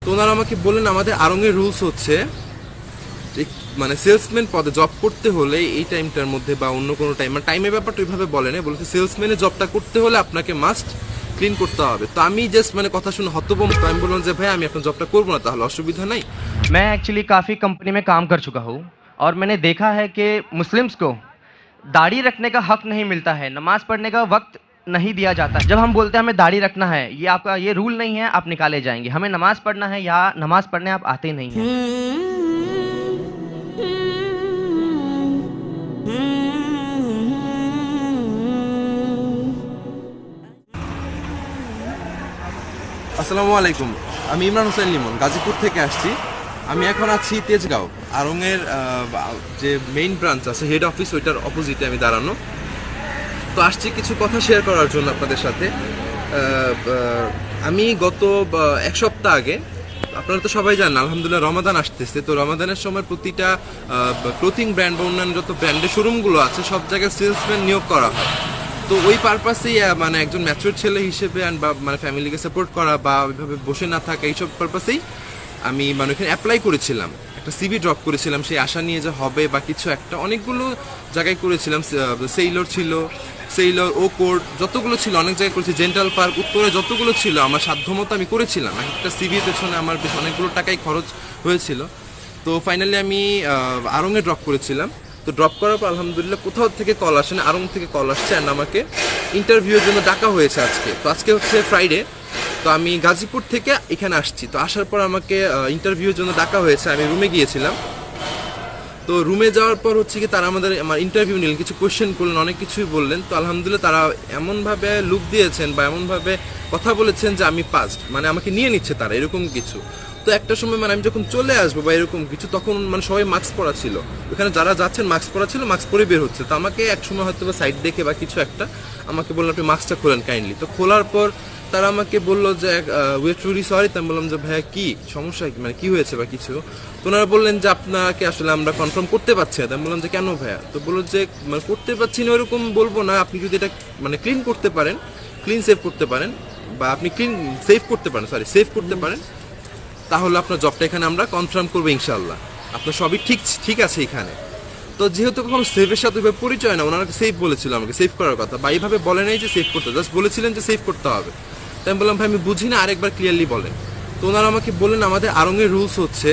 তো ওনারা আমাকে বললেন আমাদের আড়ংয়ের রুলস হচ্ছে যে মানে সেলসম্যান পদে জব করতে হলে এই টাইমটার মধ্যে বা অন্য কোনো টাইম মানে টাইমের ব্যাপারটা ওইভাবে বলে না, বলেছে সেলসম্যানের জবটা করতে হলে আপনাকে মাস্ট ক্লিন করতে হবে। তো আমি জাস্ট মানে কথা শুনে হতভম্ব, তো আমি বললাম যে ভাই আমি আপনার জবটা করবো না, তাহলে অসুবিধা নাই। मैं एक्चुअली काफ़ी कंपनी में काम कर चुका हूँ और मैंने देखा है कि मुस्लिम्स को दाढ़ी रखने का हक नहीं मिलता है, नमाज पढ़ने का वक्त नहीं दिया जाता। जब हम बोलते हैं हमें दाढ़ी रखना है, ये आपका ये रूल नहीं है, आप निकाले जाएंगे। हमें नमाज पढ़ना है या नमाज पढ़ने आप आते नहीं हैं। আসসালামু আলাইকুম, আমি ইমরান হোসেন লিমন গাজীপুর থেকে আসছি। আমি এখন আছি তেজগাঁও আড়ংয়ের যে মেইন ব্রাঞ্চ আছে হেড অফিস, ওইটার অপোজিটে আমি দাঁড়ানো। তো আসছি কিছু কথা শেয়ার করার জন্য আপনাদের সাথে। আমি গত এক সপ্তাহ আগে, আপনারা তো সবাই জানেন আলহামদুলিল্লাহ রমাদান আসতেছে, তো রমাদানের সময় প্রতিটা ক্লোথিং ব্র্যান্ড বা অন্যান্য যত ব্র্যান্ডের শোরুমগুলো আছে সব জায়গায় সেলসম্যান নিয়োগ করা হয়। তো ওই পারপাসেই মানে একজন ম্যাচিউর ছেলে হিসেবে বা মানে ফ্যামিলিকে সাপোর্ট করা বা ওইভাবে বসে না থাকা, এইসব পারপাসেই আমি মানে ওখানে অ্যাপ্লাই করেছিলাম, একটা সিভি ড্রপ করেছিলাম সেই আশা নিয়ে যে হবে বা কিছু একটা। অনেকগুলো জায়গায় করেছিলাম, সেইলর ছিল, সেইলর ও কোর্ট যতগুলো ছিল অনেক জায়গায় করেছি, জেন্টাল পার্ক উত্তরে যতগুলো ছিল আমার সাধ্যমতো আমি করেছিলাম। একটা সিভির পেছনে আমার বেশ অনেকগুলো টাকাই খরচ হয়েছিল। তো ফাইনালি আমি আড়ংয়ে ড্রপ করেছিলাম। তো ড্রপ করার পর আলহামদুলিল্লাহ কোথাও থেকে কল আসে না, আড়ং থেকে কল আসছে অ্যান্ড আমাকে ইন্টারভিউর জন্য ডাকা হয়েছে আজকে। তো আজকে হচ্ছে ফ্রাইডে, তো আমি গাজীপুর থেকে এখানে আসছি। তো আসার পর আমাকে ইন্টারভিউর জন্য ডাকা হয়েছে, আমি রুমে গিয়েছিলাম। তো রুমে যাওয়ার পর হচ্ছে কি তারা আমার ইন্টারভিউ নিলেন, কিছু কোয়েশ্চেন করলেন, অনেক কিছুই বললেন। তো আলহামদুলিল্লাহ তারা এমনভাবে লুক দিয়েছেন বা এমনভাবে কথা বলেছেন যে আমি পাস্ট, মানে আমাকে নিয়ে নিচ্ছে তারা, এরকম কিছু। তো একটা সময় মানে আমি যখন চলে আসবো বা এরকম কিছু, তখন মানে সবাই মাস্ক পরা ছিল, ওখানে যারা যাচ্ছেন মাস্ক পরা ছিল, মাস্ক পরে বের হচ্ছে। তো আমাকে এক সময় হয়তো বা সাইড দেখে বা কিছু একটা আমাকে বললো আপনি মাস্কটা খোলেন কাইন্ডলি। তো খোলার পর তারা আমাকে বললো যে উই আর ট্রুলি সরি। তো আমি বললাম যে ভাইয়া কি সমস্যা, মানে কি হয়েছে বা কিছু। তো ওনারা বললেন যে আপনাকে আসলে আমরা কনফার্ম করতে পারছি না। আমি বললাম যে কেন ভাইয়া? তো বললো যে মানে করতে পারছি না ওরকম বলবো না, আপনি যদি এটা মানে ক্লিন করতে পারেন, ক্লিন সেভ করতে পারেন, বা আপনি ক্লিন সেভ করতে পারেন, সেভ করতে পারেন, তাহলে আপনার জবটা এখানে আমরা কনফার্ম করবো ইনশাল্লাহ, আপনার সবই ঠিক ঠিক আছে এখানে। তো যেহেতু কখনো সেভের সাথে ওইভাবে পরিচয় না, ওনারা সেভ বলেছিল আমাকে, সেভ করার কথা, বা এইভাবে বলে নাই যে সেভ করতে, জাস্ট বলেছিলেন যে সেভ করতে হবে। তাই আমি বললাম ভাই আমি বুঝি না, আরেকবার ক্লিয়ারলি বলেন। তো ওনারা আমাকে বললেন আমাদের আড়ংয়ের রুলস হচ্ছে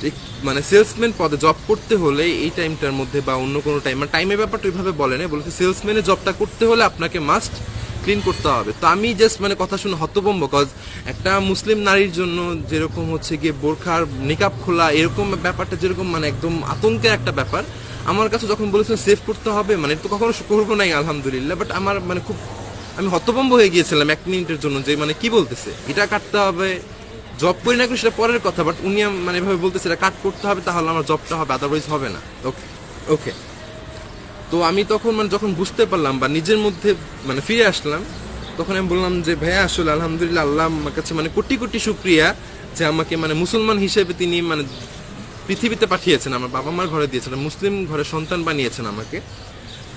যে মানে সেলসম্যান পদে জব করতে হলে এই টাইমটার মধ্যে বা অন্য কোনো টাইম মানে টাইমের ব্যাপারটা ওইভাবে বলে না, বলেছে সেলসম্যানের জবটা করতে হলে আপনাকে মাস্ট ক্লিন করতে হবে। তো আমি জাস্ট মানে কথা শুনে হতভম্ব, কজ একটা মুসলিম নারীর জন্য যেরকম হচ্ছে গিয়ে বোরখার নিকাব খোলা এরকম ব্যাপারটা যেরকম মানে একদম আতঙ্কের একটা ব্যাপার, আমার কাছে যখন বলেছেন সেভ করতে হবে, মানে তো কখনো করবো নাই আলহামদুলিল্লাহ, বাট আমার মানে খুব আমি হতভম্ব হয়ে গিয়েছিলাম এক মিনিটের জন্য যে মানে কি বলতেছে, এটা কাটতে হবে, জব করি না করি সেটা পরের কথা, বাট উনি মানে এভাবে বলতেছে এটা কাট করতে হবে, তাহলে আমার জবটা হবে, আদারওয়াইজ হবে না। ওকে ওকে। তো আমি তখন মানে যখন বুঝতে পারলাম বা নিজের মধ্যে মানে ফিরে আসলাম, তখন আমি বললাম যে ভাইয়া আসলে আলহামদুলিল্লাহ আল্লাহ আমার কাছে মানে কোটি কোটি শুক্রিয়া যে আমাকে মানে মুসলমান হিসেবে তিনি মানে পৃথিবীতে পাঠিয়েছেন, আমার বাবা মার ঘরে দিয়েছেন, মুসলিম ঘরে সন্তান বানিয়েছেন আমাকে।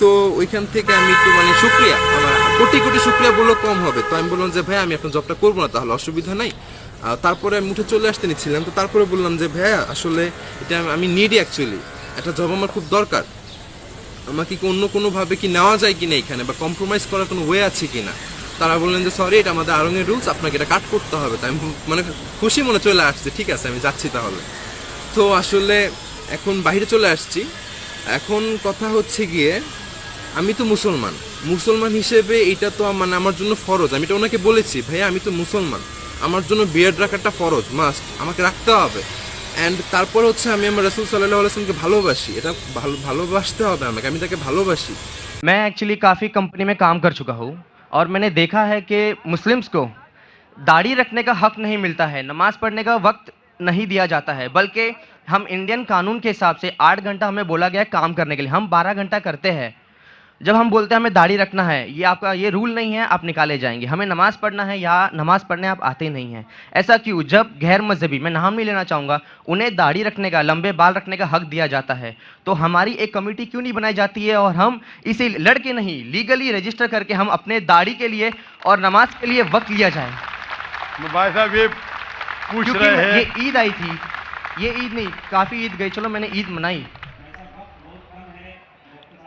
তো ওইখান থেকে আমি তো মানে শুক্রিয়া, আমার কোটি কোটি শুক্রিয়া বললেও কম হবে। তো আমি বললাম যে ভাইয়া আমি আপনার জবটা করবো না, তাহলে অসুবিধা নাই। তারপরে আমি উঠে চলে আসতে নিচ্ছিলাম, তো তারপরে বললাম যে ভাইয়া আসলে এটা আমি নিডি, অ্যাকচুয়ালি একটা জব আমার খুব দরকার, আমাকে কি অন্য কোনোভাবে কি নেওয়া যায় কিনা এখানে, বা কম্প্রোমাইজ করার কোনো ওয়ে আছে কিনা। তারা বললেন যে সরি এটা আমাদের আড়ংয়ের রুলস, আপনাকে এটা কাট করতে হবে। তাই আমি মানে খুশি মনে চলে আসছে, ঠিক আছে আমি যাচ্ছি তাহলে। তো আসলে এখন বাইরে চলে আসছি। এখন কথা হচ্ছে গিয়ে আমি তো মুসলমান, মুসলমান হিসেবে এটা তো মানে আমার জন্য ফরজ। আমি তো ওনাকে বলেছি ভাইয়া আমি তো মুসলমান, আমার জন্য বিয়ার্ড রাখাটা ফরজ, মাস্ট, আমাকে রাখতে হবে। অ্যান্ড তারপর হচ্ছে আমি আমার রাসূল সাল্লাল্লাহু আলাইহি ওয়াসাল্লামকে ভালোবাসি, এটা ভালোবাসতে হবে আমাকে, আমি তাকে ভালোবাসি। मैं एक्चुअली काफ़ी कंपनी में काम कर चुका हूँ और मैंने देखा है कि मुस्लिम्स को दाढ़ी रखने का हक नहीं मिलता है, नमाज पढ़ने का वक्त नहीं दिया जाता है। बल्कि हम इंडियन कानून के हिसाब से 8 घंटा हमें बोला गया है काम करने के लिए, हम 12 घंटा करते हैं। जब हम बोलते हैं हमें दाढ़ी रखना है, ये आपका ये रूल नहीं है, आप निकाले जाएंगे। हमें नमाज पढ़ना है या नमाज पढ़ने आप आते नहीं हैं। ऐसा क्यों? जब गैर मजहबी, मैं नाम नहीं लेना चाहूँगा, उन्हें दाढ़ी रखने का, लंबे बाल रखने का हक दिया जाता है, तो हमारी एक कमेटी क्यों नहीं बनाई जाती है और हम इसे लड़के नहीं लीगली रजिस्टर करके हम अपने दाढ़ी के लिए और नमाज के लिए वक्त लिया जाए। भाई साहब ये पूछ क्योंकि रहे हैं। ये ईद आई थी, ये ईद नहीं, काफ़ी ईद गई, चलो मैंने ईद मनाई।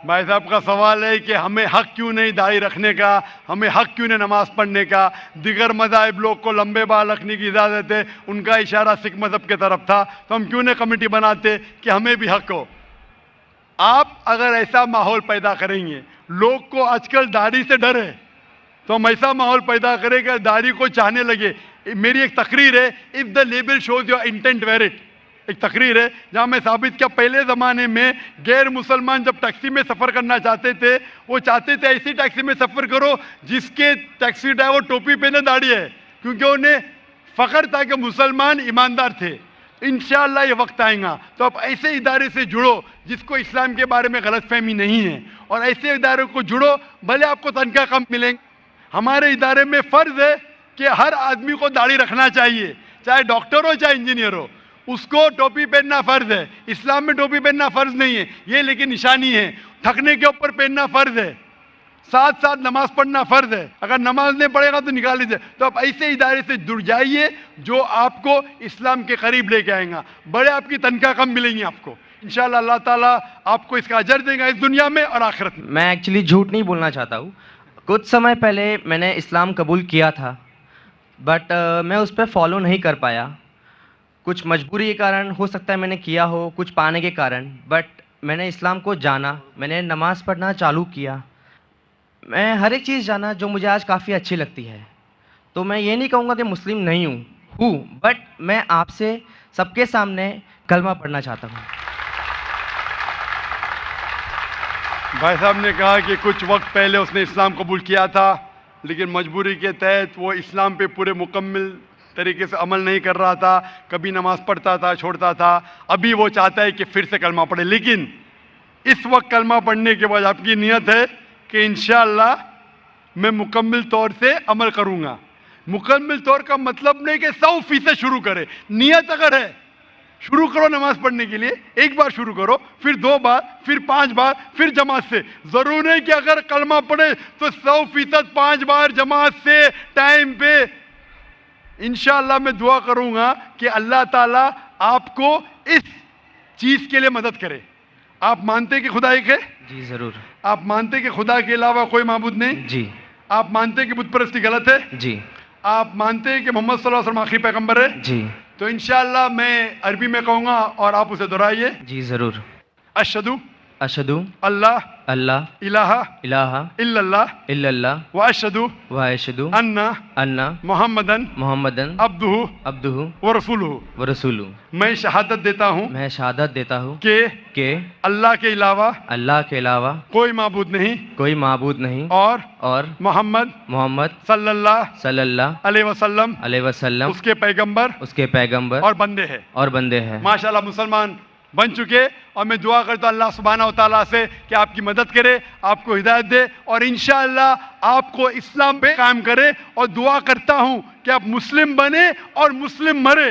भाई साहब का सवाल है कि हमें हक क्यों नहीं दाढ़ी रखने का, हमें हक क्यों नहीं नमाज पढ़ने का। दिगर मज़ाहिब लोग को लंबे बाल रखने की इजाज़त है, उनका इशारा सिख मज़हब के तरफ था, तो हम क्यों नहीं कमेटी बनाते कि हमें भी हक हो। आप अगर ऐसा माहौल पैदा करेंगे, लोग को आजकल दाढ़ी से डर है, तो हम ऐसा माहौल पैदा करें कि दाढ़ी को चाहने लगे। मेरी एक तकरीर है, if the label shows your intent wear it, एक तकरीर है जहाँ मैं साबित किया पहले ज़माने में गैर मुसलमान जब टैक्सी में सफ़र करना चाहते थे, वो चाहते थे ऐसी टैक्सी में सफ़र करो जिसके टैक्सी ड्राइवर टोपी पहने दाढ़ी है, क्योंकि उन्हें फ़ख्र था कि मुसलमान ईमानदार थे। इंशाअल्लाह ये वक्त आएगा तो आप ऐसे इदारे से जुड़ो जिसको इस्लाम के बारे में गलतफहमी नहीं है, और ऐसे इदारों को जुड़ो, भले आपको तनख्वाह कम मिलेंगे। हमारे इदारे में फ़र्ज़ है कि हर आदमी को दाढ़ी रखना चाहिए, चाहे डॉक्टर हो चाहे इंजीनियर हो, उसको टोपी पहनना फ़र्ज़ है। इस्लाम में टोपी पहनना फ़र्ज़ नहीं है, ये लेकिन निशानी है। थकने के ऊपर पहनना फ़र्ज़ है, साथ साथ नमाज पढ़ना फ़र्ज़ है। अगर नमाज नहीं पढ़ेगा तो निकाल लीजिए। तो आप ऐसे इदारे से जुड़ जाइए जो आपको इस्लाम के करीब लेके आएगा, बड़े आपकी तनख्वाह कम मिलेंगी आपको। इंशाअल्लाह अल्लाह ताला आपको इसका अजर देगा इस दुनिया में और आखिरत में। मैं एक्चुअली झूठ नहीं बोलना चाहता हूँ। कुछ समय पहले मैंने इस्लाम कबूल किया था, बट मैं उस पर फॉलो नहीं कर पाया। कुछ मजबूरी के कारण हो सकता है मैंने किया हो, कुछ पाने के कारण, बट मैंने इस्लाम को जाना, मैंने नमाज़ पढ़ना चालू किया, मैं हर एक चीज़ जाना जो मुझे आज काफ़ी अच्छी लगती है। तो मैं ये नहीं कहूँगा कि मुस्लिम नहीं हूँ, बट मैं आपसे सबके सामने कलमा पढ़ना चाहता हूँ। भाई साहब ने कहा कि कुछ वक्त पहले उसने इस्लाम कबूल किया था, लेकिन मजबूरी के तहत वो इस्लाम पे पूरे मुकम्मल तरीके से अमल नहीं कर रहा था, कभी नमाज पढ़ता था, छोड़ता था। अभी वो चाहता है कि फिर से कलमा पढ़े, लेकिन इस वक्त कलमा पढ़ने के बाद आपकी नीयत है कि इंशाअल्लाह मैं मुकम्मल तौर से अमल करूँगा। मुकम्मल तौर का मतलब नहीं कि 100% शुरू करें, नीयत अगर है शुरू करो नमाज पढ़ने के लिए, एक बार शुरू करो, फिर 2 बार, फिर 5 बार, फिर जमात से। ज़रूर नहीं कि अगर कलमा पढ़े तो 100% 5 बार जमात से टाइम पे। इंशाअल्लाह मैं दुआ करूँगा कि अल्लाह ताला आपको इस चीज़ के लिए मदद करे। आप मानते कि खुदा एक है? जी ज़रूर। आप मानते कि खुदा के अलावा कोई माबूद नहीं? जी। आप मानते कि बुत परस्ती गलत है? जी। आप मानते हैं कि मोहम्मद सल्लल्लाहु अलैहि वसल्लम आखिरी पैगंबर है? जी। तो इंशाअल्लाह मैं अरबी में कहूँगा और आप उसे दोहराइए। जी ज़रूर। अशहदु अशहदु अल्लाह अल्लाह इलाहा इलाहा इल्लल्लाह इल्लल्लाह व अशहदु व अशहदु अन्ना अन्ना मुहम्मदन मुहम्मदन अब्दुहु अब्दुहु व रसूलुहु। व रसूलु। मैं शहादत देता हूँ मैं शहादत देता हूँ कि अल्लाह के अलावा के अलावा कोई माबूद नहीं कोई माबूद नहीं और मोहम्मद सल्लल्लाहु अलैहि वसल्लम उसके पैगंबर और बंदे हैं माशाल्लाह मुसलमान बन चुके। और मैं दुआ करता हूँ अल्लाह सुब्हानहू व तआला से कि आपकी मदद करे, आपको हिदायत दे और इंशाअल्लाह आपको इस्लाम पे कायम करे। और दुआ करता हूँ कि आप मुस्लिम बने और मुस्लिम मरे।